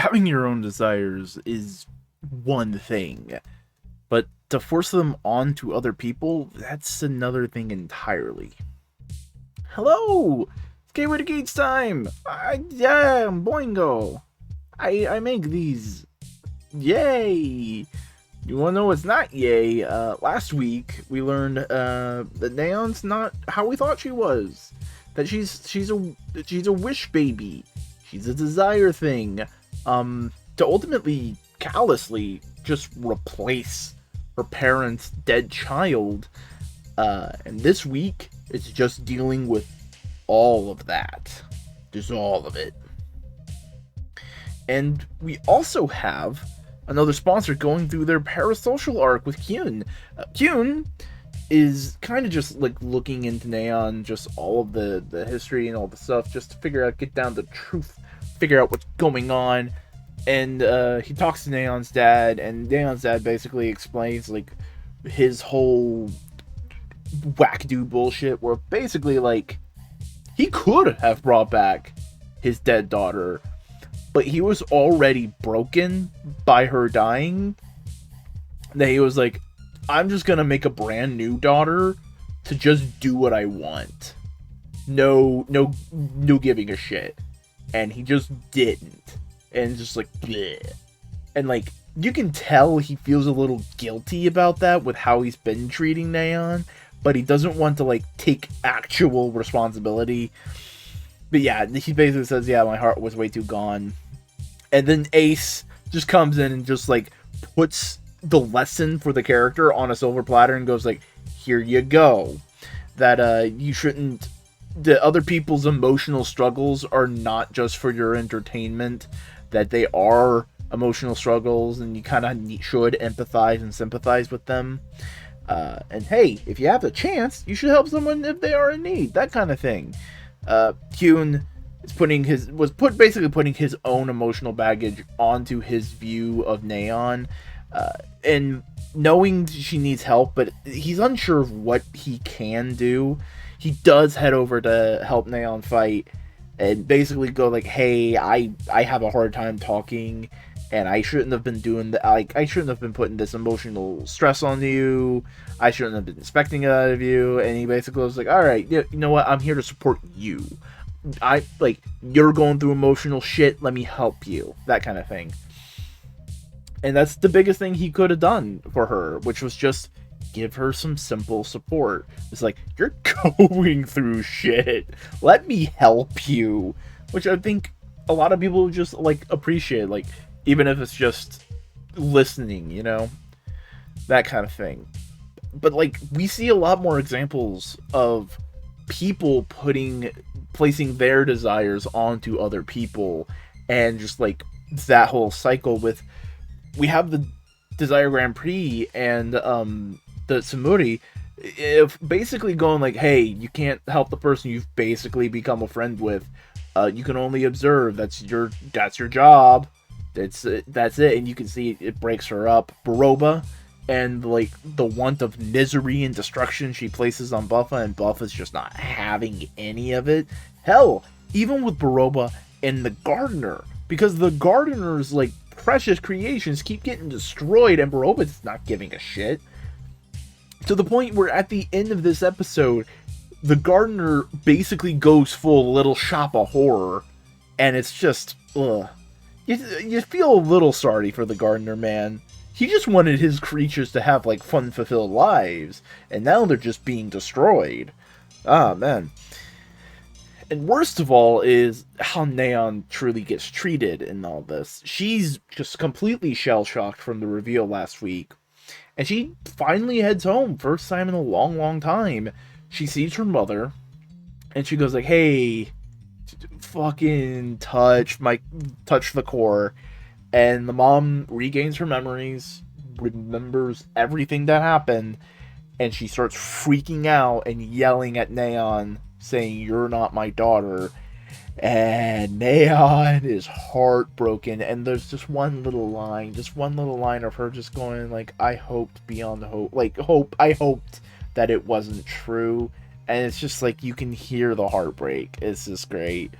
having your own desires is one thing, but to force them onto other people, that's another thing entirely. Hello! It's Gateway to Geats time! I'm Boingo! I make these. Yay! You wanna know what's not yay? Last week we learned that Neon's not how we thought she was. That she's a wish baby. She's a desire thing. To ultimately, callously, just replace her parents' dead child. And this week, it's just dealing with all of that. Just all of it. And we also have another sponsor going through their parasocial arc with Kyun. Kyun is kind of just like looking into Neon, just all of the history and all the stuff, just to figure out, get down to the truth, figure out what's going on. And he talks to Neon's dad, and Neon's dad basically explains like his whole wackadoo bullshit, where basically like he could have brought back his dead daughter, but he was already broken by her dying. That he was like, I'm just gonna make a brand new daughter to just do what I want. No giving a shit. And he just didn't. And just like, bleh. And like, you can tell he feels a little guilty about that with how he's been treating Neon, but he doesn't want to like take actual responsibility. But yeah, he basically says, yeah, my heart was way too gone. And then Ace just comes in and just like puts the lesson for the character on a silver platter and goes like, here you go. That you shouldn't, the other people's emotional struggles are not just for your entertainment, that they are emotional struggles and you kind of should empathize and sympathize with them. And hey, if you have the chance, you should help someone if they are in need, that kind of thing. Kyun is basically putting his own emotional baggage onto his view of Neon, and knowing she needs help, but he's unsure of what he can do. He does head over to help Neon fight and basically go like, hey, I have a hard time talking, and I shouldn't have been doing that. Like, I shouldn't have been putting this emotional stress on you. I shouldn't have been expecting it out of you. And he basically was like, all right, you know what? I'm here to support you. You're going through emotional shit. Let me help you. That kind of thing. And that's the biggest thing he could have done for her, which was just give her some simple support. It's like, you're going through shit. Let me help you. Which I think a lot of people just like appreciate, like, even if it's just listening, you know? That kind of thing. But like, we see a lot more examples of people placing their desires onto other people, and just like that whole cycle with, we have the Desire Grand Prix and the Samuri, if basically going like, hey, you can't help the person you've basically become a friend with. You can only observe. That's your job. That's it. And you can see it breaks her up. Baroba, and like the want of misery and destruction she places on Buffa, and Buffa's just not having any of it. Hell, even with Baroba and the Gardener, because the Gardener's like precious creations keep getting destroyed, and Baroba's not giving a shit. To the point where at the end of this episode, the Gardener basically goes full Little Shop of Horror, and it's just, ugh. You feel a little sorry for the Gardener, man. He just wanted his creatures to have, like, fun-fulfilled lives, and now they're just being destroyed. Ah, man. And worst of all is how Neon truly gets treated in all this. She's just completely shell-shocked from the reveal last week, and she finally heads home, first time in a long, long time. She sees her mother, and she goes like, hey, fucking touch the core. And the mom regains her memories, remembers everything that happened, and she starts freaking out and yelling at Neon, saying, you're not my daughter. And Neon is heartbroken, and there's just one little line of her just going like, I hoped beyond hope, I hoped that it wasn't true. And it's just like, you can hear the heartbreak. It's just great.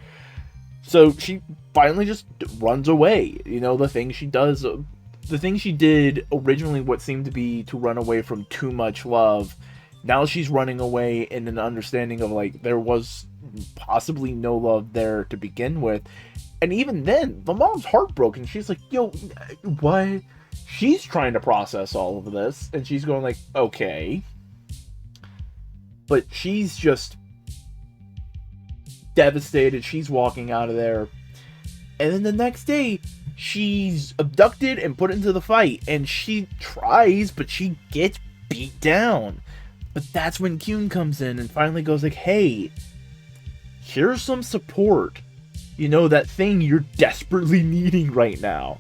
So she finally just runs away. You know, the thing she does, the thing she did originally, what seemed to be to run away from too much love. Now she's running away in an understanding of like there was possibly no love there to begin with. And even then, the mom's heartbroken. She's like, yo, what? She's trying to process all of this, and she's going like, okay. But she's just devastated. She's walking out of there. And then the next day, she's abducted and put into the fight. And she tries, but she gets beat down. But that's when Kyun comes in and finally goes like, hey, here's some support. You know, that thing you're desperately needing right now.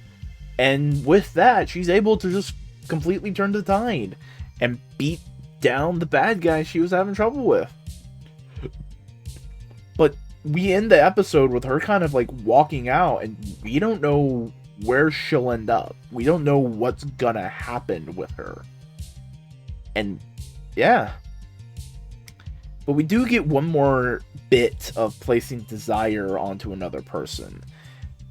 And with that, she's able to just completely turn the tide and beat down the bad guy she was having trouble with. But we end the episode with her kind of like walking out, and we don't know where she'll end up. We don't know what's gonna happen with her. And yeah. But we do get one more bit of placing desire onto another person.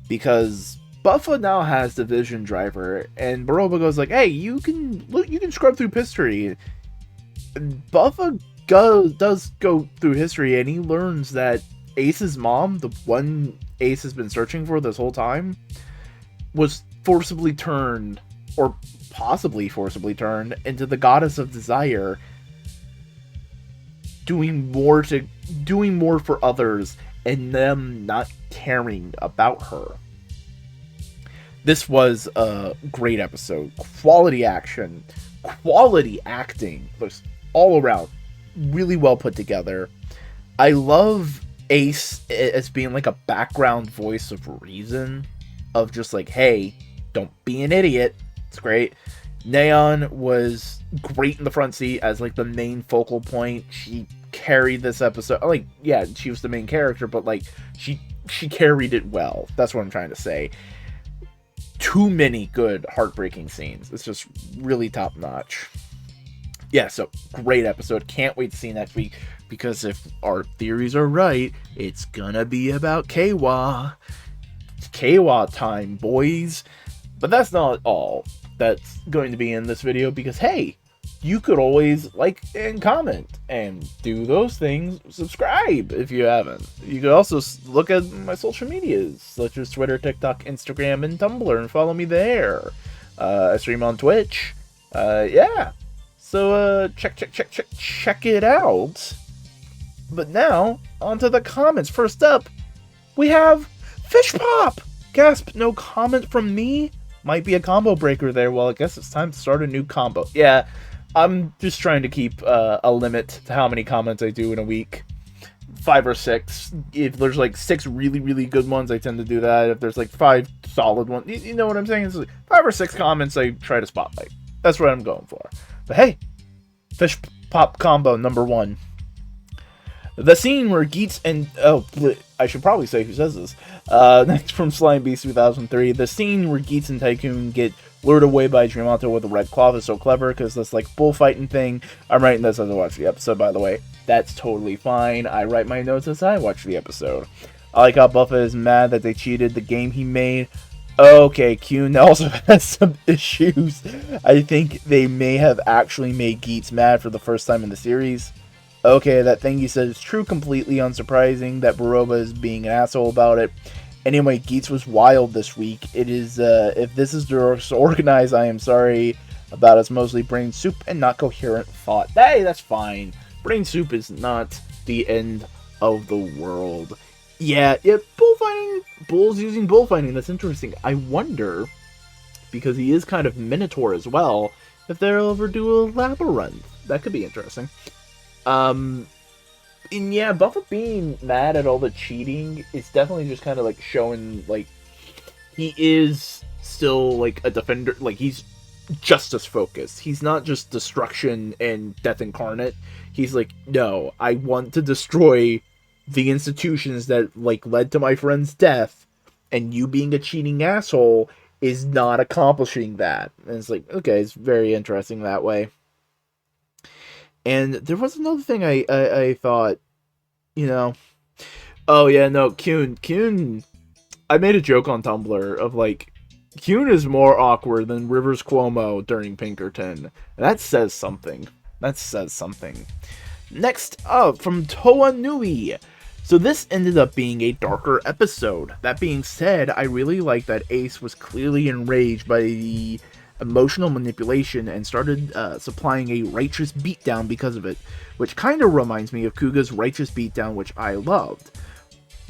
Because Buffa now has the Vision Driver, and Baroba goes like, hey, you can scrub through history. And Buffa does go through history, and he learns that Ace's mom, the one Ace has been searching for this whole time, was forcibly turned, or possibly forcibly turned, into the goddess of desire, doing more for others, and them not caring about her. This was a great episode. Quality action, quality acting, was all around really well put together. I love Ace as being like a background voice of reason, of just like, hey, don't be an idiot. It's great. Neon was great in the front seat as like the main focal point. She carried this episode. Like, yeah, she was the main character, but like she carried it well. That's what I'm trying to say. Too many good heartbreaking scenes. It's just really top notch. Yeah, so great episode. Can't wait to see next week, because if our theories are right, it's gonna be about Keiwa. It's Keiwa time, boys. But that's not all that's going to be in this video, because hey, you could always like and comment and do those things. Subscribe if you haven't. You could also look at my social medias, such as Twitter, TikTok, Instagram, and Tumblr, and follow me there. I stream on Twitch. Yeah. So check it out. But now, onto the comments. First up, we have Fish Pop. Gasp, no comment from me? Might be a combo breaker there. Well, I guess it's time to start a new combo. Yeah, I'm just trying to keep a limit to how many comments I do in a week. 5 or 6. If there's like 6 really, really good ones, I tend to do that. If there's like 5 solid ones, you know what I'm saying? It's like 5 or 6 comments I try to spotlight. That's what I'm going for. But hey, Fish Pop combo number 1. The scene where Geats and... Oh, I should probably say who says this. Next from Slime Beast 2003. The scene where Geats and Tycoon get lured away by Dreamato with a red cloth is so clever, because this, like, bullfighting thing... I'm writing this as I watch the episode, by the way. That's totally fine. I write my notes as I watch the episode. I like how Buffa is mad that they cheated the game he made. Okay, Kyun also has some issues. I think they may have actually made Geats mad for the first time in the series. Okay, that thing you said is true, completely unsurprising that Baroba is being an asshole about it. Anyway, Geats was wild this week. It is, if this is disorganized, I am sorry about it's mostly brain soup and not coherent thought. Hey, that's fine. Brain soup is not the end of the world. Yeah, bullfighting, Bull's using bullfighting, that's interesting. I wonder, because he is kind of Minotaur as well, if they'll ever do a labyrinth. That could be interesting. And yeah, Buffa being mad at all the cheating is definitely just kind of like showing, like, he is still like a defender, like he's justice focused. He's not just destruction and death incarnate. He's like, no, I want to destroy the institutions that like led to my friend's death, and you being a cheating asshole is not accomplishing that. And it's like, okay, it's very interesting that way. And there was another thing I thought, you know, Oh yeah, no, Kyun. I made a joke on Tumblr of like, Kyun is more awkward than Rivers Cuomo during Pinkerton. That says something. That says something. Next up, from Toa Nui. So this ended up being a darker episode. That being said, I really like that Ace was clearly enraged by the emotional manipulation and started supplying a righteous beatdown because of it, which kind of reminds me of Kuga's righteous beatdown, which I loved.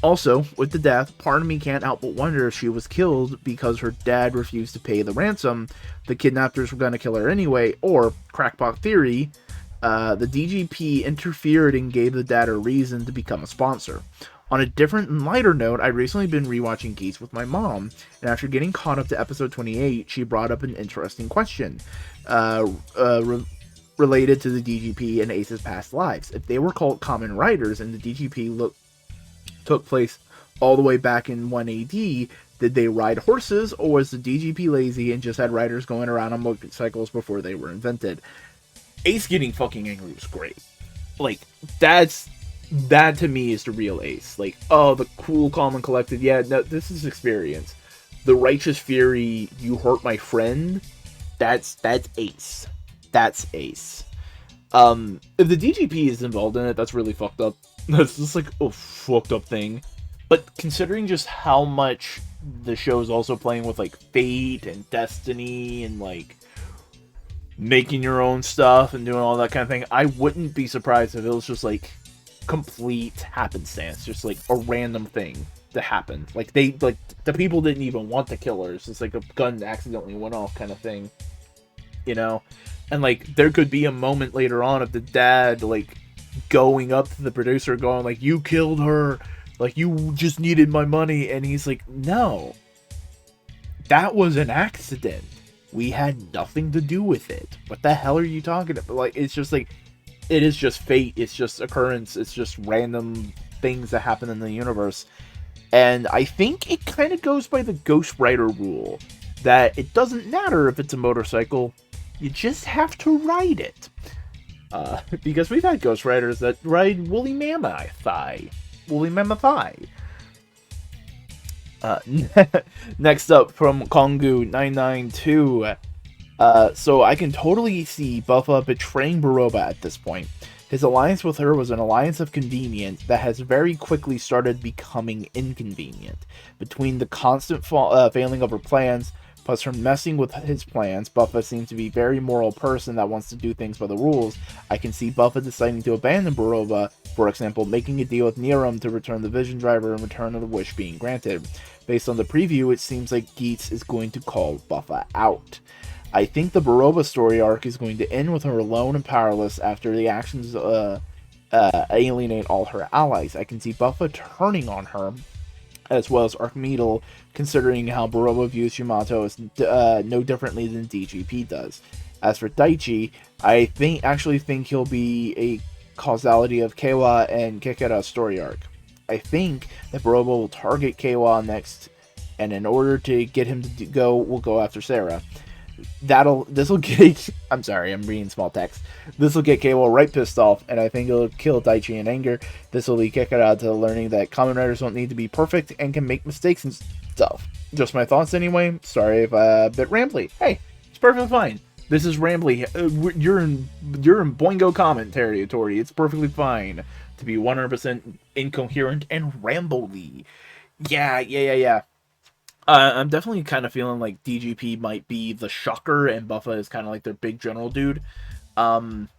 Also, with the death, part of me can't help but wonder if she was killed because her dad refused to pay the ransom, the kidnappers were going to kill her anyway, or, crackpot theory, the DGP interfered and gave the dad a reason to become a sponsor. On a different and lighter note, I've recently been rewatching Geats with my mom, and after getting caught up to episode 28, she brought up an interesting question related to the DGP and Ace's past lives. If they were called Kamen Riders and the DGP took place all the way back in 1 AD, did they ride horses, or was the DGP lazy and just had riders going around on motorcycles before they were invented? Ace getting fucking angry was great. Like, that to me is the real Ace. Like, oh, the cool, calm, and collected. Yeah, no, this is experience. The righteous fury, you hurt my friend. That's Ace. That's Ace. If the DGP is involved in it, that's really fucked up. That's just like a fucked up thing. But considering just how much the show is also playing with like fate and destiny and like making your own stuff and doing all that kind of thing, I wouldn't be surprised if it was just like complete happenstance, just like a random thing that happened. Like the people didn't even want the killers. It's like a gun accidentally went off kind of thing, you know? And like there could be a moment later on of the dad like going up to the producer going like, you killed her, like you just needed my money, and he's like, no, that was an accident, we had nothing to do with it, what the hell are you talking about? Like, it's just like, it is just fate, it's just occurrence, it's just random things that happen in the universe. And I think it kind of goes by the Ghost Rider rule that it doesn't matter if it's a motorcycle, you just have to ride it. Because we've had Ghost Riders that ride woolly mammoth thigh. Next up from Kongu992. So I can totally see Buffa betraying Baroba at this point. His alliance with her was an alliance of convenience that has very quickly started becoming inconvenient. Between the constant failing of her plans, plus her messing with his plans, Buffa seems to be a very moral person that wants to do things by the rules. I can see Buffa deciding to abandon Baroba, for example, making a deal with Niram to return the Vision Driver and return of the wish being granted. Based on the preview, it seems like Geats is going to call Buffa out. I think the Baroba story arc is going to end with her alone and powerless after the actions alienate all her allies. I can see Buffa turning on her, as well as Archmetal, considering how Baroba views Yamato as no differently than DGP does. As for Daichi, I actually think he'll be a causality of Keiwa and Kekera's story arc. I think that Baroba will target Keiwa next, and in order to get him to go, we'll go after Sarah. This'll get, I'm sorry, I'm reading small text. This'll get Keiwa right pissed off, and I think it'll kill Daichi in anger. This will lead Kekera to learning that Kamen Riders don't need to be perfect and can make mistakes and stuff. Just my thoughts anyway. Sorry if a bit rambly. Hey, it's perfectly fine. This is rambly. You're in Boingo comment territory. It's perfectly fine to be 100% incoherent and rambly. Yeah. I'm definitely kind of feeling like DGP might be the shocker and Buffa is kind of like their big general dude. Kind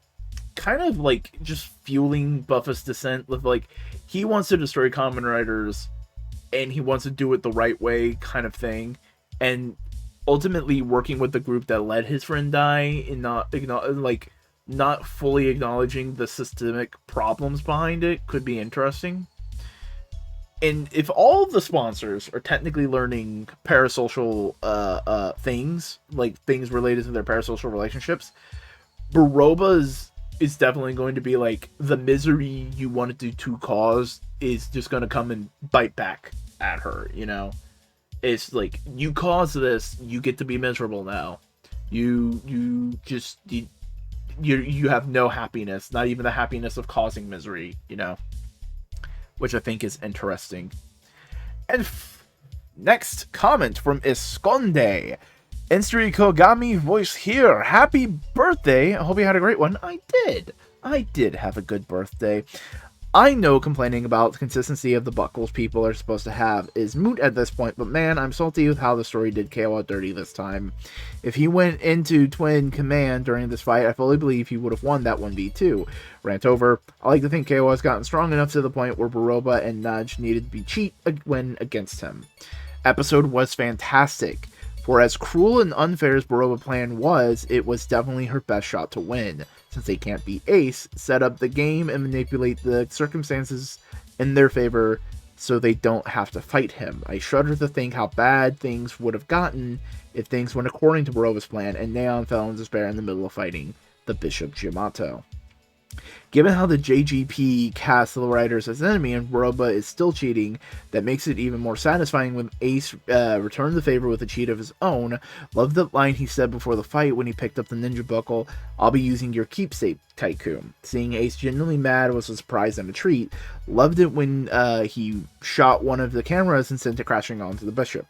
of like just fueling Buffa's descent with like, he wants to destroy Kamen Riders and he wants to do it the right way kind of thing. And ultimately working with the group that let his friend die and not fully acknowledging the systemic problems behind it could be interesting. And if all of the sponsors are technically learning parasocial things, like things related to their parasocial relationships, Baroba's is definitely going to be like, the misery you wanted to cause is just going to come and bite back at her, you know? It's like, you caused this, you get to be miserable now. You have no happiness, not even the happiness of causing misery, you know? which I think is interesting. And next comment from Esconde. Insuri Kogami voice here. Happy birthday. I hope you had a great one. I did. I did have a good birthday. I know complaining about the consistency of the buckles people are supposed to have is moot at this point, but man, I'm salty with how the story did KO out dirty this time. If he went into Twin Command during this fight, I fully believe he would have won that 1v2. Rant over. I like to think KO has gotten strong enough to the point where Baroba and Nudge needed to be cheat when against him. Episode was fantastic. For as cruel and unfair as Baroba's plan was, it was definitely her best shot to win. Since they can't beat Ace, set up the game and manipulate the circumstances in their favor so they don't have to fight him. I shudder to think how bad things would have gotten if things went according to Baroba's plan and Neon fell in despair in the middle of fighting the Bishop Giamato. Given how the JGP casts the writers as enemy and Baroba is still cheating, that makes it even more satisfying when Ace returned the favor with a cheat of his own. Love the line he said before the fight when he picked up the ninja buckle, "I'll be using your keepsake, Tycoon." Seeing Ace genuinely mad was a surprise and a treat. Loved it when he shot one of the cameras and sent it crashing onto the Bishop.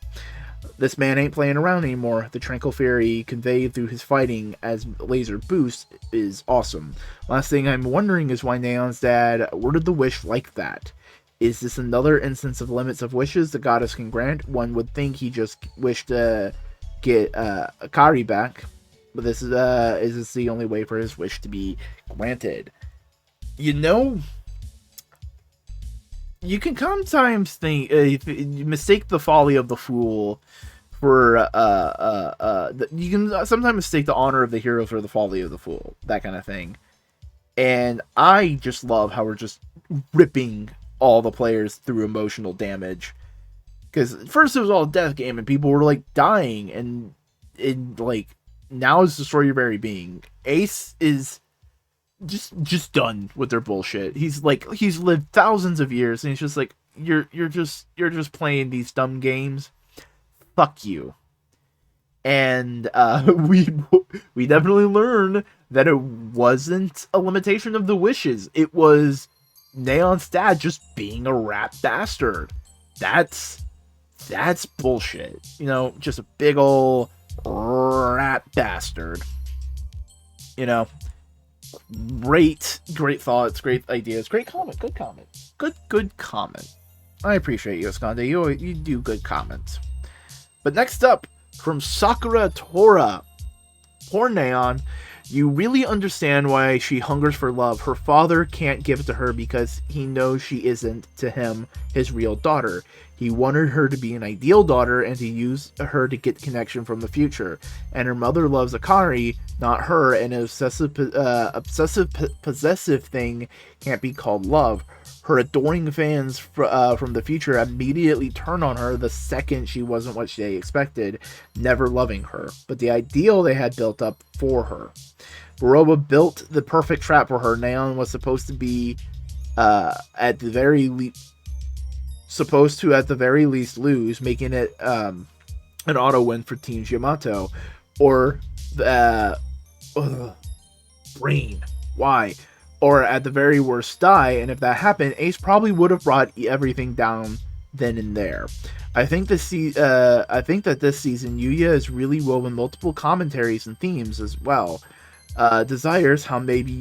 This man ain't playing around anymore. The tranquil fear he conveyed through his fighting as laser boost is awesome. Last thing I'm wondering is why Neon's dad worded the wish like that. Is this another instance of limits of wishes the goddess can grant? One would think he just wished to get Akari back, but this is this the only way for his wish to be granted? You know, you can sometimes think you mistake the folly of the fool for you can sometimes mistake the honor of the hero for the folly of the fool, that kind of thing. And I just love how we're just ripping all the players through emotional damage, because first it was all a death game and people were like dying, and like now is the story of very being. Ace is just done with their bullshit. He's lived thousands of years and he's just like, you're just playing these dumb games. Fuck you. And we definitely learn that it wasn't a limitation of the wishes. It was Neon's dad just being a rat bastard. That's bullshit. You know, just a big ol' rat bastard. You know, great thoughts, great ideas, great comment, good comment, good comment. I appreciate you, Esconde. You do good comments. But next up, from Sakura Tora. Poor Neon. You really understand why she hungers for love. Her father can't give it to her because he knows she isn't, to him, his real daughter. He wanted her to be an ideal daughter and to use her to get connection from the future. And her mother loves Akari, not her, and an obsessive-possessive thing can't be called love. Her adoring fans from the future immediately turn on her the second she wasn't what they expected, never loving her. But the ideal they had built up for her. Baroba built the perfect trap for her. Neon was supposed to be, at the very least lose, making it an auto win for Team Giamato, or brain. Why? Or at the very worst die, and if that happened, Ace probably would have brought everything down then and there. I think that this season Yuya has really woven multiple commentaries and themes as well. Desires, how maybe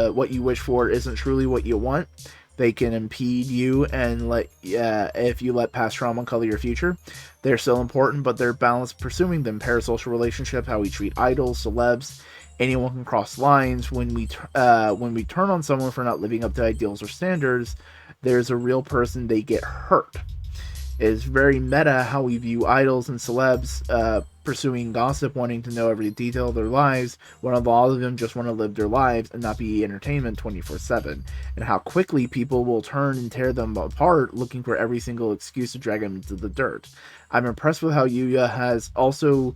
what you wish for isn't truly what you want. They can impede you and if you let past trauma color your future. They're still important, but they're balanced pursuing them. Parasocial relationship, how we treat idols, celebs. Anyone can cross lines. When we turn on someone for not living up to ideals or standards, there's a real person, they get hurt. It's very meta how we view idols and celebs pursuing gossip, wanting to know every detail of their lives, when a lot of them just want to live their lives and not be entertainment 24/7, and how quickly people will turn and tear them apart, looking for every single excuse to drag them into the dirt. I'm impressed with how Yuya has also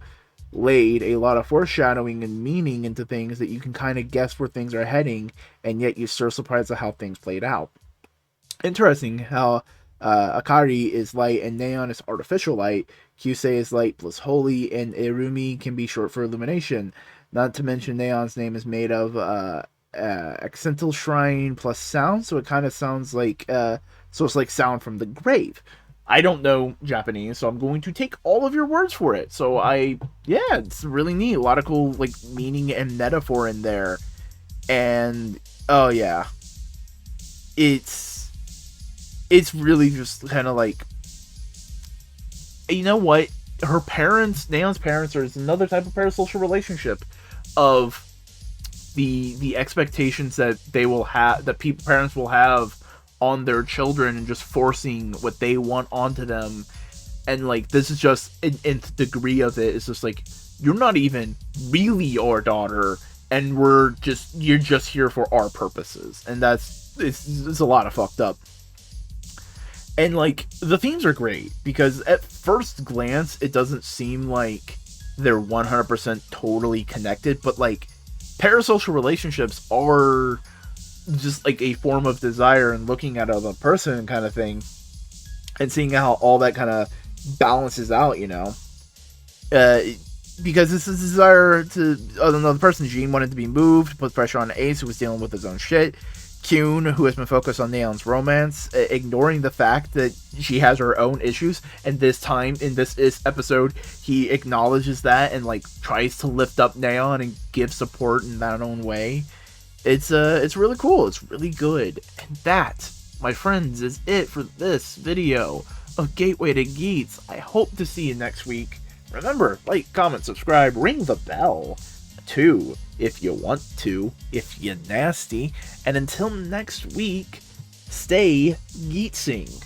laid a lot of foreshadowing and meaning into things that you can kind of guess where things are heading, and yet you're still surprised at how things played out. Interesting how Akari is light and Neon is artificial light. Kyusei is light plus holy, and Irumi can be short for illumination. Not to mention Neon's name is made of accental shrine plus sound, so it kind of sounds like So it's like sound from the grave. I don't know Japanese, so I'm going to take all of your words for it. So yeah, it's really neat. A lot of cool like meaning and metaphor in there, and oh yeah, it's it's really just kind of like, you know what? Her parents, Naon's parents, are another type of parasocial relationship of the expectations that they will have, that people parents will have on their children, and just forcing what they want onto them. And like this is just an nth degree of it. It's just like, you're not even really our daughter, and you're just here for our purposes, and it's a lot of fucked up. And like the themes are great because at first glance it doesn't seem like they're 100% totally connected, but like parasocial relationships are just like a form of desire and looking at another person kind of thing, and seeing how all that kind of balances out, uh, because this is desire to another person. Jean wanted to be moved, put pressure on Ace, who was dealing with his own shit. Kyun, who has been focused on Naon's romance, ignoring the fact that she has her own issues, and this time in this episode, he acknowledges that and like tries to lift up Naon and give support in that own way. It's really cool. It's really good, and that, my friends, is it for this video of Gateway to Geats. I hope to see you next week. Remember, like, comment, subscribe, ring the bell too, if you want to, if you're nasty. And until next week, stay Geatsing.